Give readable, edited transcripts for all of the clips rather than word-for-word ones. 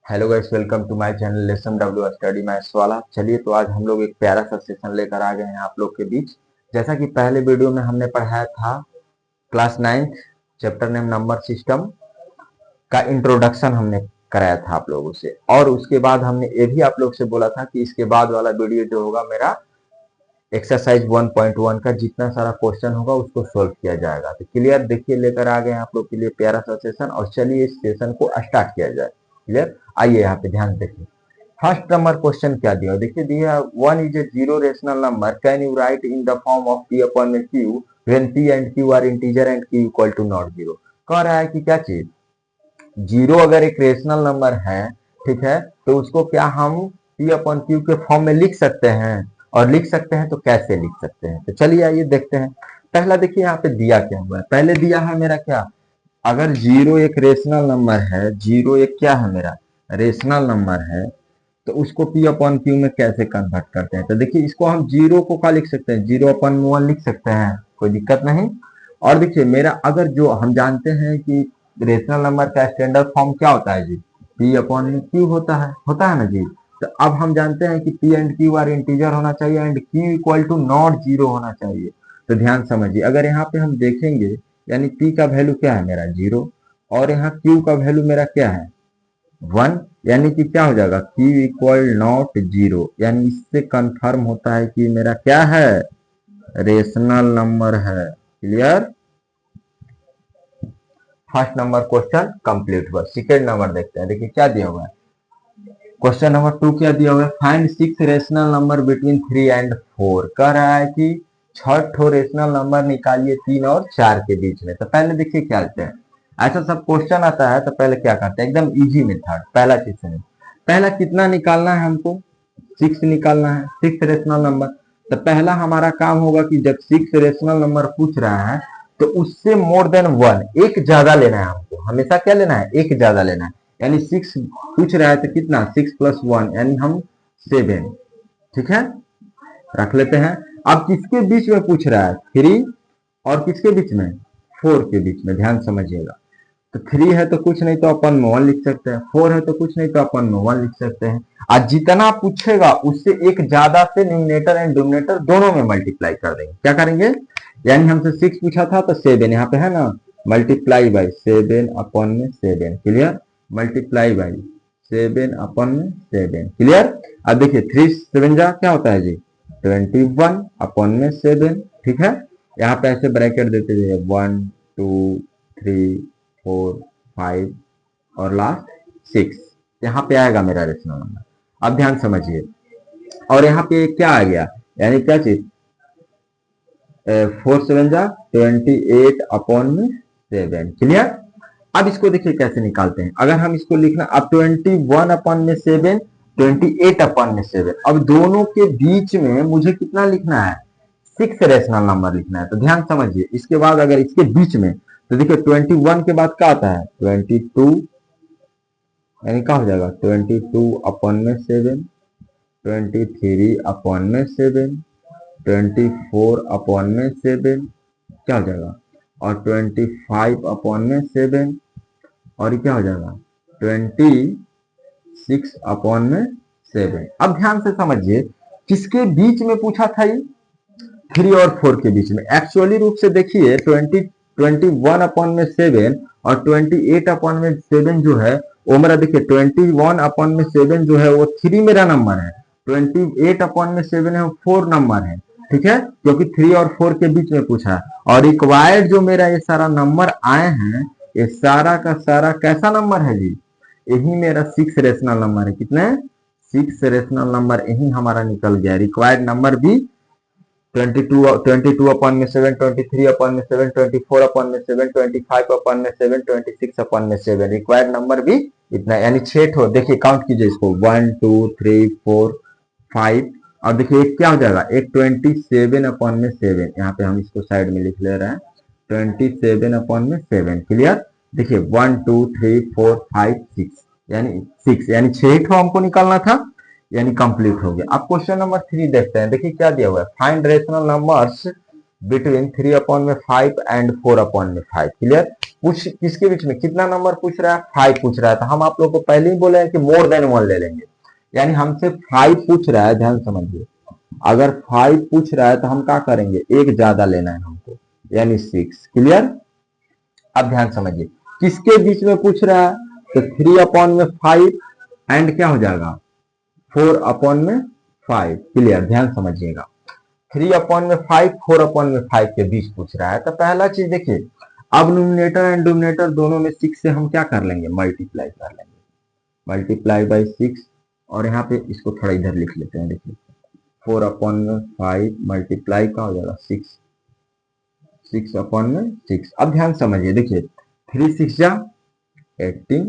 Hello guys, welcome to my channel lesson W study maths वाला। चलिए तो आज हम लोग एक प्यारा सा सेशन लेकर आ गए हैं आप लोग के बीच। जैसा कि पहले वीडियो में हमने पढ़ाया था class 9th chapter name number system का इंट्रोडक्शन हमने कराया था आप लोगों से, और उसके बाद हमने ये भी आप लोग से बोला था कि इसके बाद वाला वीडियो जो होगा मेरा एक्सरसाइज 1.1 का जितना सारा क्वेश्चन होगा उसको सोल्व किया जाएगा। तो क्लियर, देखिए लेकर आ गए हैं आप लोग के लिए प्यारा सा सेशन, और चलिए इस सेशन को स्टार्ट किया जाए। क्लियर, आइए यहाँ पे ध्यान देखिए। फर्स्ट नंबर क्वेश्चन क्या दिया, देखिए दिया 1 is a zero rational number, can you write in the form of p upon में q when p and q are integer and q equal to not zero. कह रहा है कि क्या चीज, जीरो अगर एक रेशनल नंबर है, ठीक है, तो उसको क्या हम p अपॉन q के फॉर्म में लिख सकते हैं, और लिख सकते हैं तो कैसे लिख सकते हैं। तो चलिए आइए देखते हैं। पहला देखिए यहाँ पे दिया क्या हुआ है, पहले दिया है मेरा क्या, अगर जीरो एक रेशनल नंबर है, जीरो एक क्या है मेरा रेशनल नंबर है, तो उसको p अपॉन क्यू में कैसे कन्वर्ट करते हैं। तो देखिए इसको हम जीरो को क्या लिख सकते हैं, जीरो अपॉन वन लिख सकते हैं, कोई दिक्कत नहीं। और देखिए मेरा अगर जो हम जानते हैं कि रेशनल नंबर का स्टैंडर्ड फॉर्म क्या होता है जी, p अपॉन क्यू होता है ना जी। तो अब हम जानते हैं कि p and q are integer होना चाहिए and q equal to not zero होना चाहिए। तो ध्यान समझिए, अगर यहाँ पे हम देखेंगे यानी p का वैल्यू क्या है मेरा जीरो, और यहाँ q का वैल्यू मेरा क्या है वन, यानी कि क्या हो जाएगा q इक्वल नॉट जीरो, यानी इससे कंफर्म होता है कि मेरा क्या है रेशनल नंबर है। Clear, first number question complete हुआ। सेकेंड नंबर देखते हैं, देखिए क्या दिया हुआ है। क्वेश्चन नंबर 2 क्या दिया हुआ है, find 6 rational number between 3 and 4। कह रहा है कि 6 ठो रेशनल नंबर निकालिए 3 और 4 के बीच में। तो पहले देखिए क्या करते हैं, ऐसा सब क्वेश्चन आता है तो पहले क्या करते हैं, एकदम इजी मेथड। पहला चीज सुनिए, पहला कितना निकालना है हमको, 6 निकालना है, 6 रेशनल नंबर। तो पहला हमारा काम होगा कि जब 6 रेशनल नंबर पूछ रहा है तो उससे मोर देन वन, एक ज्यादा लेना है हमको, हमेशा क्या लेना है, एक ज्यादा लेना है। यानी 6 पूछ रहा है तो कितना, 6 प्लस 1 यानी हम 7, ठीक है, रख लेते हैं। अब किसके बीच में पूछ रहा है, 3 और किसके बीच में, 4 के बीच में, ध्यान समझिएगा। तो 3 है तो कुछ नहीं तो अपन में 1 लिख सकते हैं, 4 है तो कुछ नहीं तो अपन में 1 लिख सकते हैं। आज जितना पूछेगा उससे एक ज्यादा से न्यूमरेटर एंड डिनोमिनेटर दोनों में मल्टीप्लाई कर देंगे। क्या करेंगे, यानी हमसे 6 पूछा था तो 7 यहाँ पे है ना, मल्टीप्लाई बाई 7 अपॉन में 7। क्लियर, मल्टीप्लाई बाई 7 अपॉन में 7। क्लियर, अब देखिए 3 7 जा क्या होता है जी, 21 अपॉन में 7। ठीक है, यहाँ पे ऐसे ब्रैकेट देते जाइए 1 2 3 4 5 और लास्ट 6, यहाँ पे आएगा मेरा रेशनल नंबर। अब ध्यान समझिए, और यहाँ पे क्या आ गया, यानी क्या चीज, 4 7 जा 28 अपॉन में 7। क्लियर, अब इसको देखिए कैसे निकालते हैं। अगर हम इसको लिखना, अब 21 अपॉन में 7, 28 अपॉन में 7, अब दोनों के बीच में मुझे कितना लिखना है, 6 रेशनल नंबर लिखना है। तो ध्यान समझिए, इसके बाद अगर इसके बीच में, तो देखिए 21 के बाद क्या आता है 22, यानी क्या हो जाएगा 22 अपॉन में 7, 23 अपॉन में 7, 24 अपॉन में 7, क्या हो जाएगा, और 25 अपॉन में 7, और क्या हो जाएगा 26 अपॉन में 7। अब ध्यान से समझिए किसके बीच में पूछा था ये, 3 और 4 के बीच में। एक्चुअली रूप से देखिए 21 अपॉन में 7 और 28 अपॉन में 7 जो है वो मेरा, देखिए 21 अपॉन में 7 जो है वो 3 मेरा नंबर है, 28 अपॉन में 7 है वो 4 नंबर है। ठीक है, क्योंकि 3 और 4 के बीच में पूछा है, और रिक्वायर्ड जो मेरा ये सारा नंबर आए हैं, ये सारा का सारा कैसा नंबर है जी, यही मेरा 6 रेशनल नंबर है। कितने, 6 रेशनल नंबर यही हमारा निकल गया। रिक्वायर्ड नंबर भी 22 अपॉन में 7, 23 अपॉन में 7, 24 अपॉन में 7, 25 अपॉन में 7, 26 अपॉन में 7, रिक्वायर्ड नंबर भी इतना, यानी 6 ठो। देखिए काउंट कीजिए इसको, 1 2 3 4 5, और देखिए एक क्या हो जाएगा, एक 27 अपॉन में 7, यहाँ पे हम इसको साइड में लिख ले रहे हैं 27 अपॉन में 7। क्लियर, देखिए 1 2 3 4 5 6, यानी 6, यानी 6 ठो हमको निकालना था, यानी कंप्लीट हो गया। अब क्वेश्चन नंबर 3 देखते हैं, देखिए क्या दिया हुआ है, find rational numbers between 3/5 and 4/5। Clear. पूछ किसके बीच में, कितना नंबर पूछ रहा है, 5 पूछ रहा है। तो हम आप लोग को पहले ही बोले हैं कि मोर देन 1 ले लेंगे, यानी हमसे 5 पूछ रहा है, ध्यान समझिए। अगर 5 पूछ रहा है तो हम क्या करेंगे, एक ज्यादा लेना है हमको, यानी 6। क्लियर। अब ध्यान समझिए, किसके बीच में पूछ रहा है, तो 3/5 एंड क्या हो जाएगा, 4/5। क्लियर, ध्यान समझिएगा। 3/5 4/5 के बीच पूछ रहा है। तो पहला चीज देखिए, अब न्यूमिनेटर एंड डिनोमिनेटर दोनों में 6 से हम क्या कर लेंगे, मल्टीप्लाई कर लेंगे, मल्टीप्लाई बाई 6। और यहाँ पे इसको थोड़ा इधर लिख लेते हैं, देखिए 4/5 मल्टीप्लाई का हो जाएगा 6, 6/6। अब ध्यान समझिए, देखिए 3 6 जा 18,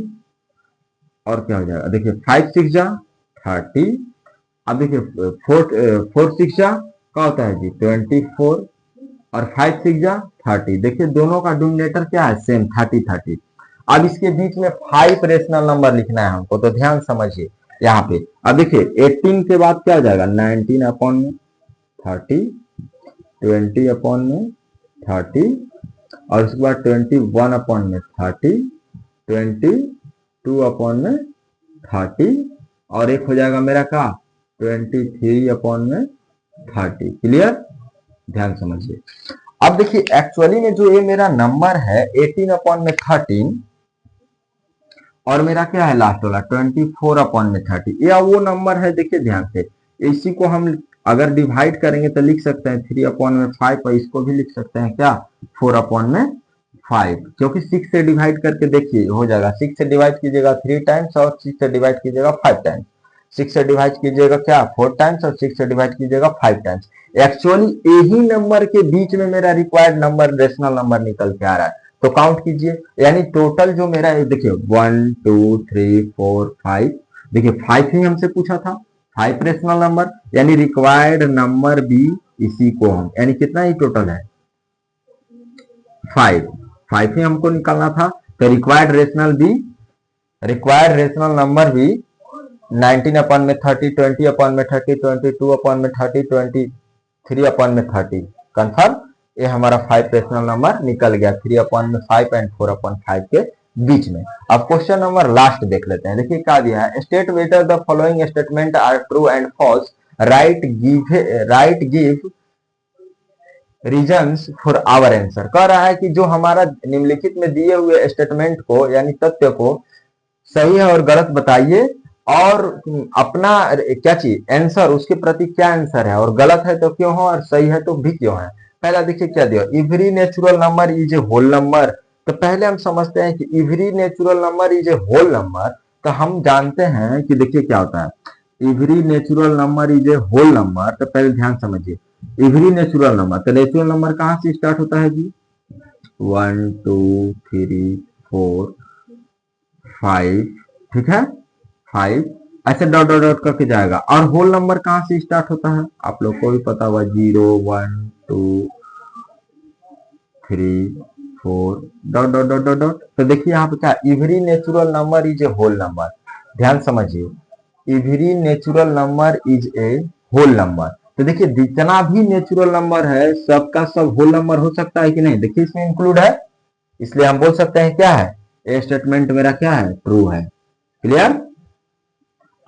और क्या हो जाएगा, देखिए 5 6 जा 30। अब देखिए 4 6 जा क्या होता है जी 24, और 5 6 जा 30। देखिए दोनों का डिनोमिनेटर क्या है, सेम 30 30। अब इसके बीच में 5 रेशनल नंबर लिखना है हमको, तो ध्यान समझिए यहाँ पे। अब देखिए 18 के बाद क्या हो जाएगा, 19/30, 20/30, और उसके बाद 21/30, 22/30, और एक हो जाएगा मेरा का 23/30। क्लियर, ध्यान समझिए। अब देखिए एक्चुअली में जो ये मेरा नंबर है 18/13, और मेरा क्या है लास्ट वाला 24/30, यह वो नंबर है। देखिए ध्यान से, इसी को हम अगर डिवाइड करेंगे तो लिख सकते हैं 3/5, और इसको भी लिख सकते हैं क्या 4/5, क्योंकि 6 से डिवाइड करके देखिए हो जाएगा। 6 से डिवाइड कीजिएगा 3 टाइम्स, और 6 से डिवाइड कीजिएगा 5 टाइम्स। 6 से डिवाइड कीजिएगा क्या 4 टाइम्स, और 6 से डिवाइड कीजिएगा 5 टाइम्स। एक्चुअली यही नंबर के बीच में मेरा रिक्वायर्ड नंबर, रेशनल नंबर निकल के आ रहा है। तो काउंट कीजिए, यानी टोटल जो मेरा है देखिए 1 2 3 4 5, देखिए 5 ही हमसे पूछा था, 5 रेशनल नंबर, यानी रिक्वायर्ड नंबर भी इसी को हम, यानी कितना ही टोटल है 5 ही हमको निकालना था। तो रिक्वायर्ड रेशनल नंबर भी 19/30, 20/30, 22/30, 23/30। कंफर्म, ये हमारा 5 रेशनल नंबर निकल गया 3/5 एंड 4/5 के बीच में। अब क्वेश्चन नंबर लास्ट देख लेते हैं। देखिए क्या दिया है, state whether the following statement are true and false, right give reasons for our answer. कह रहा है कि जो हमारा निम्नलिखित में दिए हुए स्टेटमेंट को, यानी तथ्य को सही है और गलत बताइए, और अपना क्या चीज आंसर, उसके प्रति क्या आंसर है, और गलत है तो क्यों हो, और सही है तो भी क्यों है। पहला देखिए क्या दिया, every natural number is a whole number. तो पहले हम समझते हैं कि every natural number is a whole number. तो हम जानते हैं कि देखिए क्या होता है, every natural number is a whole number. तो पहले ध्यान समझिए, एवरी नेचुरल नंबर, तो नेचुरल नंबर कहां से स्टार्ट होता है जी, 1 2 3 4 5, ठीक है 5, ऐसे डॉट डॉट डॉट करके जाएगा। और होल नंबर कहां से स्टार्ट होता है, आप लोग को भी पता हुआ, 0 1 2 3 4 dot dot dot dot dot. तो देखिए यहाँ पे क्या, every natural number is a whole number. ध्यान समझिए, every natural number is a whole number. तो देखिए जितना भी नेचुरल नंबर है सबका सब होल नंबर हो सकता है कि नहीं, देखिए इसमें इंक्लूड है, इसलिए हम बोल सकते हैं क्या है, ये स्टेटमेंट मेरा क्या है, ट्रू है। क्लियर।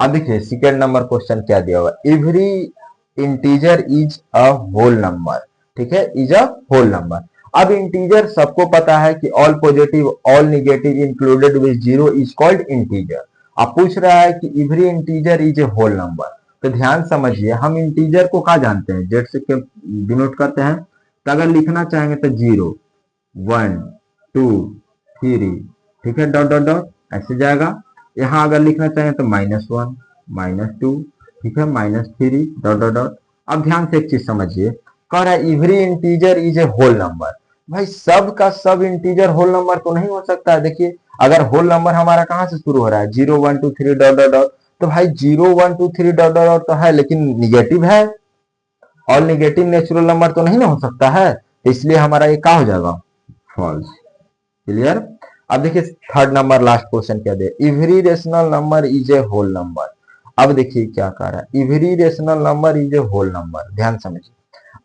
अब देखिए सेकेंड नंबर क्वेश्चन क्या दिया हुआ, every integer is a whole number. ठीक है, इज अ होल नंबर। अब इंटीजर सबको पता है कि all positive all negative included with zero is called integer. अब पूछ रहा है कि every integer is a whole number. तो ध्यान समझिए, हम इंटीजर को क्या जानते हैं, जेड से डिनोट करते हैं। तो अगर लिखना चाहेंगे तो 0 1 2 3, ठीक है डॉट डॉट डॉट ऐसे जाएगा। यहाँ अगर लिखना चाहें तो -1 -2, ठीक है -3 डॉट डॉट डॉट। अब ध्यान से एक चीज समझिए, कह रहा है every integer is a whole number. भाई सब का सब इंटीजर होल नंबर तो नहीं हो सकता है। देखिए अगर होल नंबर हमारा कहां से शुरू हो रहा है, 0 1 2 3 डॉट डॉट डॉट, तो भाई 0 1 2 3 डॉट डॉट डॉट तो है, लेकिन निगेटिव है, और निगेटिव नेचुरल नंबर तो नहीं ना हो सकता है, इसलिए हमारा ये क्या हो जाएगा, फॉल्स। क्लियर। अब देखिए थर्ड नंबर लास्ट क्वेश्चन क्या दे, every rational number is a whole number. अब देखिए क्या कह रहा है, every rational number is a whole number. ध्यान समझिए,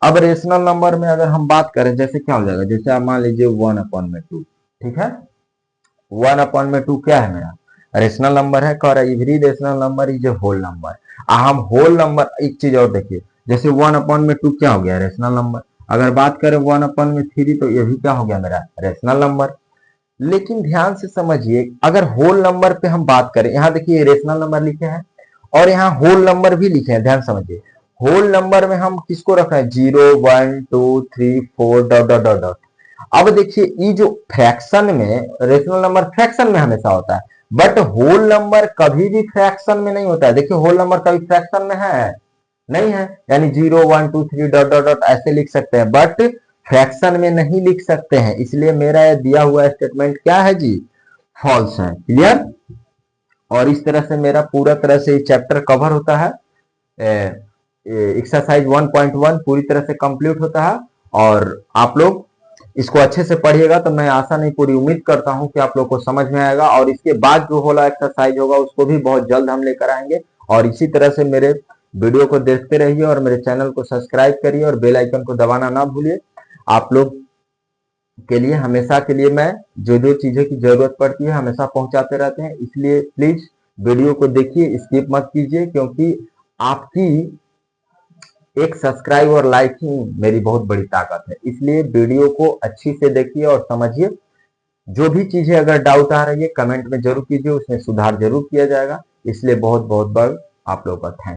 अब रेशनल नंबर में अगर हम बात करें, जैसे क्या हो जाएगा, जैसे आप मान लीजिए 1/2, ठीक है। 1/2 क्या है मेरा रेशनल नंबर है, कह रहा है every rational number is a whole number. हम होल नंबर, एक चीज और देखिए, जैसे 1/2 क्या हो गया रेशनल नंबर। अगर बात करें 1/3 तो ये भी क्या हो गया मेरा रेशनल नंबर। लेकिन ध्यान से समझिए, अगर होल नंबर पे हम बात करें, यहाँ देखिए रेशनल नंबर लिखे हैं और यहाँ होल नंबर भी लिखे हैं, ध्यान समझिए। होल नंबर में हम किसको रख रहे हैं, 0 1 2 3 4 डॉट डॉट डॉट डॉट। अब देखिए ये जो फ्रैक्शन में, रेशनल नंबर फ्रैक्शन में हमेशा होता है, बट होल नंबर कभी भी फ्रैक्शन में नहीं होता है। देखिए होल नंबर कभी फ्रैक्शन में है नहीं है, यानी 0 1 2 3 डॉट डॉट डॉट ऐसे लिख सकते हैं, बट फ्रैक्शन में नहीं लिख सकते हैं। इसलिए मेरा ये दिया हुआ स्टेटमेंट क्या है जी, फॉल्स है। क्लियर। और इस तरह से मेरा पूरा तरह से चैप्टर कवर होता है, एक्सरसाइज 1.1 पूरी तरह से कंप्लीट होता है। और आप लोग इसको अच्छे से पढ़िएगा, तो मैं आशा नहीं पूरी उम्मीद करता हूं कि आप लोग को समझ में आएगा। और इसके बाद जो वाला एक्सरसाइज होगा उसको भी बहुत जल्द हम लेकर आएंगे। और इसी तरह से मेरे वीडियो को देखते रहिए और मेरे चैनल को सब्सक्राइब करिए और बेल आइकन को दबाना ना भूलिए। आप लोग के लिए हमेशा के लिए मैं जो जो चीजें की जरूरत पड़ती है हमेशा पहुंचाते रहते हैं। इसलिए प्लीज वीडियो को देखिए, स्किप मत कीजिए, क्योंकि आपकी एक सब्सक्राइब और लाइक ही मेरी बहुत बड़ी ताकत है। इसलिए वीडियो को अच्छी से देखिए और समझिए। जो भी चीजें अगर डाउट आ रही है कमेंट में जरूर कीजिए, उसमें सुधार जरूर किया जाएगा। इसलिए बहुत बहुत बार आप लोगों का थैंक